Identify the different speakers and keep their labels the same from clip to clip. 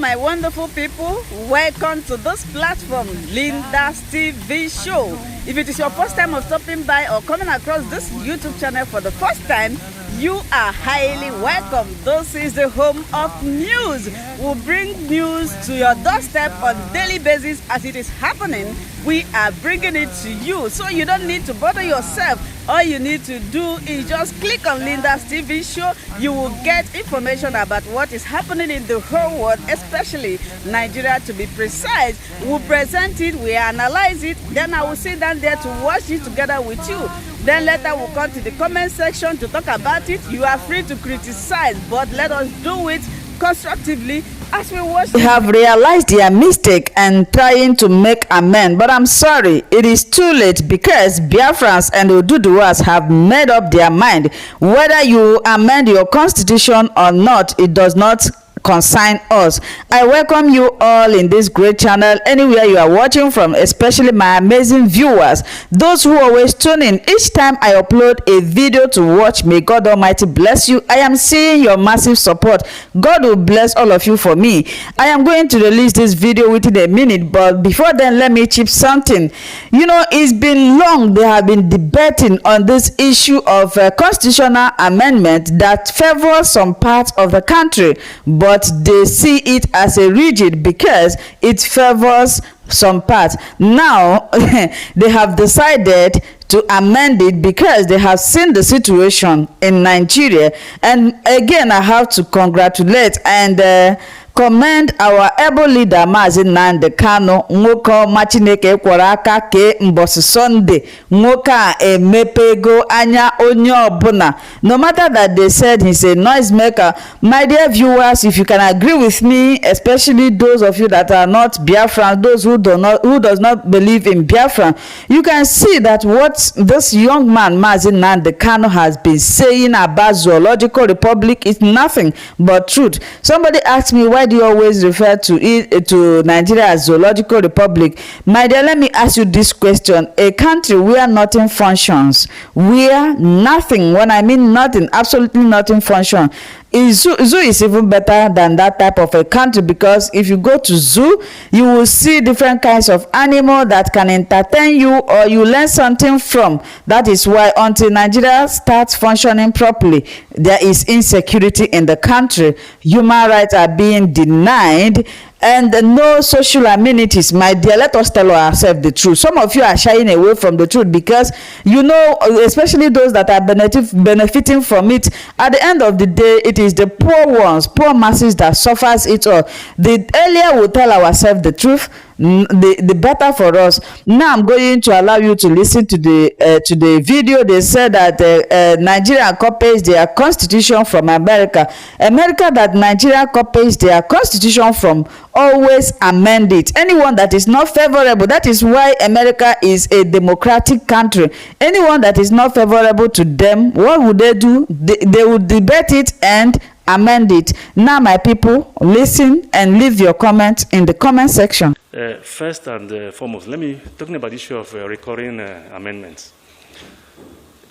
Speaker 1: my wonderful people. Welcome to this platform, Linda's TV show. If it is your first time of stopping by or coming across this YouTube channel for the first time, you are highly welcome. This is the home of news. We'll bring news to your doorstep on a daily basis as it is happening. We are bringing it to you, so you don't need to bother yourself. All you need to do is just click on Linda's TV show. You will get information about what is happening in the whole world, especially Nigeria to be precise. We'll present it, we analyze it, then I will sit down there to watch it together with you. Then later we'll come to the comment section to talk about it. You are free to criticize, but let us do it constructively as we watch.
Speaker 2: They have realized their mistake and trying to make amends, but I'm sorry, it is too late because Biafrans and Oduduwas have made up their mind. Whether you amend your constitution or not, it does not concern us. I welcome you all in this great channel anywhere you are watching from, especially my amazing viewers, those who always tune in each time I upload a video to watch. May God Almighty bless you. I am seeing your massive support. God will bless all of you for me. I am going to release this video within a minute, but before then let me chip something. You know, it's been long they have been debating on this issue of constitutional amendment that favors some parts of the country, but they see it as a rigid because it favors some parts. Now they have decided to amend it because they have seen the situation in Nigeria. And again, I have to congratulate and commend our able leader Mazi Nnamdi Kanu, nwoke machineke kwara aka ke mbosi Sunday, nwoke a emepego anya onye obuna. No matter that they said he's a noisemaker, my dear viewers, if you can agree with me, especially those of you that are not Biafran, those who does not believe in Biafran, you can see that what this young man Mazi Nnamdi Kanu has been saying about Zoological Republic is nothing but truth. Somebody asked me, why do you always refer to it, to Nigeria as Zoological Republic? My dear, let me ask you this question. A country where nothing functions, where nothing, when I mean nothing, absolutely nothing functions, zoo is even better than that type of a country, because if you go to zoo, you will see different kinds of animal that can entertain you or you learn something from. That is why until Nigeria starts functioning properly, there is insecurity in the country. Human rights are being denied and no social amenities. My dear, let us tell ourselves the truth. Some of you are shying away from the truth because, you know, especially those that are benefiting from it, at the end of the day, it is the poor ones, poor masses that suffers it all. The earlier we tell ourselves the truth, the better for us. Now I'm going to allow you to listen to the video. They said that Nigeria copies their constitution from America. That Nigeria copies their constitution from always amend it. Anyone that is not favorable, that is why America is a democratic country. Anyone that is not favorable to them, what would they do? They would debate it and amend it. Now, my people, listen and leave your comments in the comment section.
Speaker 3: First and foremost, let me talking about the issue of recurring amendments.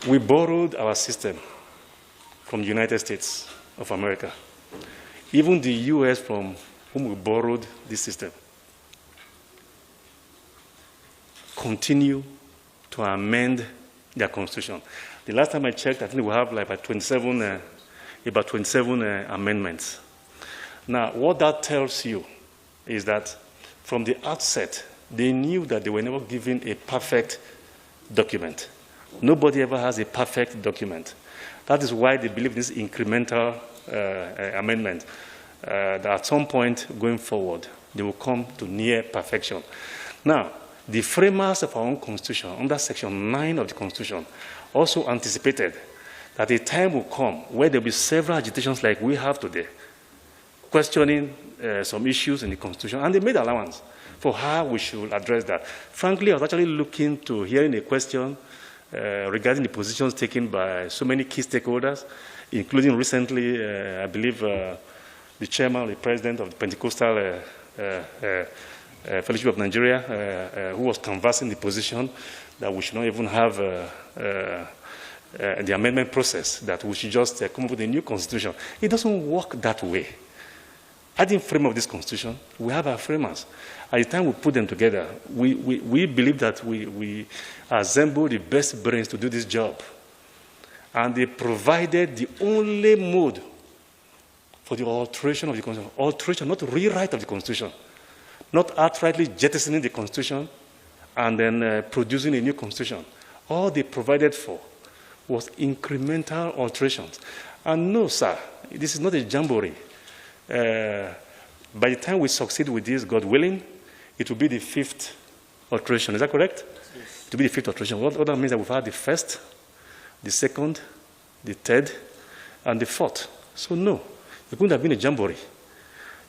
Speaker 3: We borrowed our system from the United States of America. Even the US from whom we borrowed this system continue to amend their constitution. The last time I checked, I think we have like about 27 amendments. Now, what that tells you is that from the outset, they knew that they were never given a perfect document. Nobody ever has a perfect document. That is why they believe this incremental amendment, that at some point going forward, they will come to near perfection. Now, the framers of our own constitution, under Section 9 of the Constitution, also anticipated that a time will come where there will be several agitations like we have today, questioning some issues in the Constitution, and they made allowance for how we should address that. Frankly, I was actually looking to hearing a question regarding the positions taken by so many key stakeholders, including recently, I believe, the chairman or the president of the Pentecostal Fellowship of Nigeria, who was canvassing the position that we should not even have the amendment process, that we should just come up with a new constitution. It doesn't work that way. adding frame of this constitution, we have our framers. At the time we put them together, we believe that we assembled the best brains to do this job. And they provided the only mode for the alteration of the Constitution. Alteration, not rewrite of the Constitution. Not outrightly jettisoning the Constitution and then producing a new Constitution. All they provided for was incremental alterations. And no, sir, this is not a jamboree. By the time we succeed with this, God willing, it will be the 5th alteration. Is that correct? Yes. It will be the 5th alteration. What that means that we've had the 1st, the 2nd, the 3rd, and the 4th. So no, it couldn't have been a jamboree.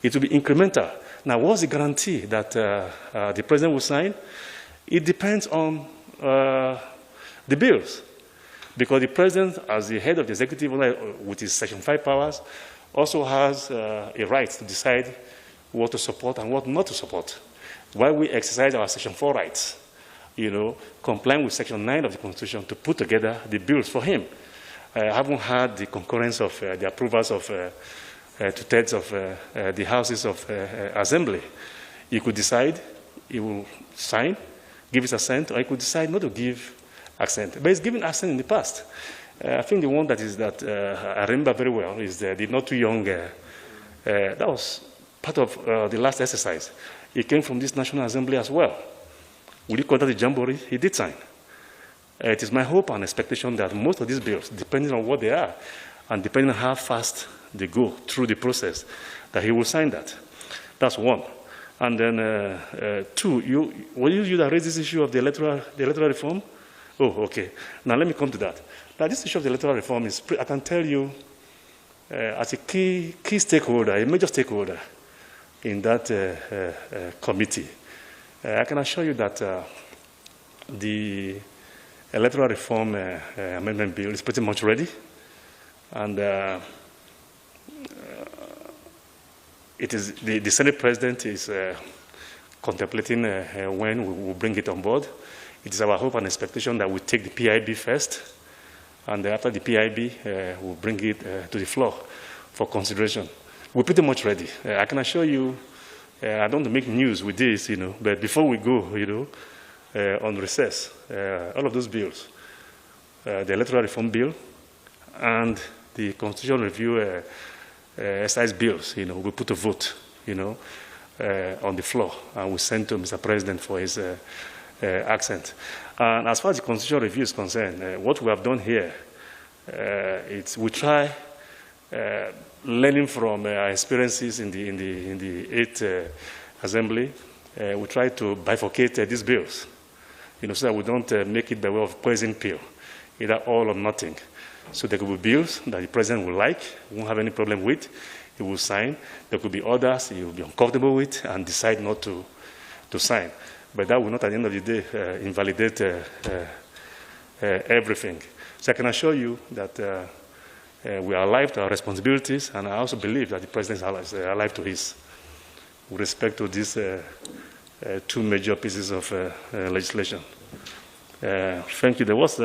Speaker 3: It will be incremental. Now, what's the guarantee that the president will sign? It depends on the bills. Because the president, as the head of the executive, with his Section 5 powers, also has a right to decide what to support and what not to support. While we exercise our Section 4 rights, complying with Section 9 of the Constitution to put together the bills for him. I haven't had the concurrence of the approvals of 2/3 of the houses of assembly. He could decide, he will sign, give his assent, or he could decide not to give assent. But he's given assent in the past. I think the one that I remember very well is the not too young, that was part of the last exercise. He came from this National Assembly as well. Will you conduct the jamboree? He did sign. It is my hope and expectation that most of these bills, depending on what they are, and depending on how fast they go through the process, that he will sign that. That's one. And then two, were you that raised this issue of the electoral reform? Oh, okay. Now let me come to that. Now this issue of the electoral reform is, I can tell you, as a key stakeholder, a major stakeholder in that committee, I can assure you that the electoral reform amendment bill is pretty much ready. And it is the Senate President is contemplating when we will bring it on board. It is our hope and expectation that we take the PIB first, and after the PIB, we'll bring it to the floor for consideration. We're pretty much ready. I can assure you, I don't want to make news with this, but before we go, on recess, all of those bills, the electoral reform bill and the constitutional review excise bills, we put a vote, on the floor, and we send to Mr. President for his accent. And as far as the constitutional review is concerned, what we have done here, we try learning from our experiences in the 8th Assembly. We try to bifurcate these bills, so that we don't make it by way of poison pill, either all or nothing. So there could be bills that the president will like, won't have any problem with, he will sign. There could be others he will be uncomfortable with and decide not to sign. But that will not, at the end of the day, invalidate everything. So I can assure you that we are alive to our responsibilities, and I also believe that the president is alive to his, with respect to these two major pieces of legislation. Thank you. There was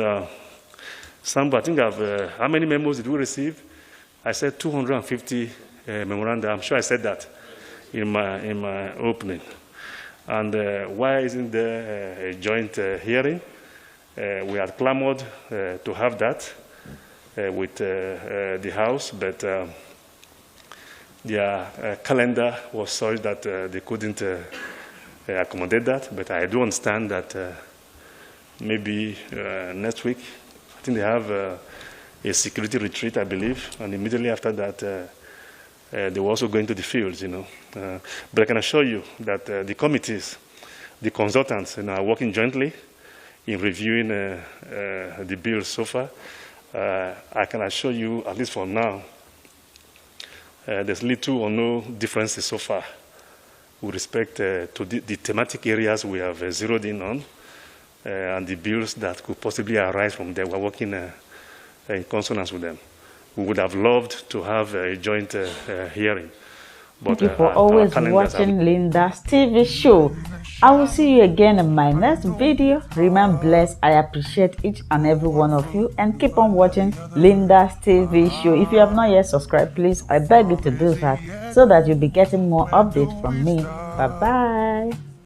Speaker 3: some, I think, how many memos did we receive? I said 250 memoranda. I'm sure I said that in my opening. And why isn't there a joint hearing? We had clamored to have that with the House, but their calendar was such that they couldn't accommodate that. But I do understand that maybe next week, I think they have a security retreat, I believe, and immediately after that, they were also going to the fields, But I can assure you that the committees, the consultants, are working jointly in reviewing the bills so far. I can assure you, at least for now, there's little or no differences so far with respect to the thematic areas we have zeroed in on, and the bills that could possibly arise from there. We're working in consonance with them. We would have loved to have a joint hearing. But,
Speaker 2: thank you for always watching Linda's TV show. I will see you again in my next video. Remain blessed. I appreciate each and every one of you, and keep on watching Linda's TV show. If you have not yet subscribed, please, I beg you to do that so that you'll be getting more updates from me. Bye bye.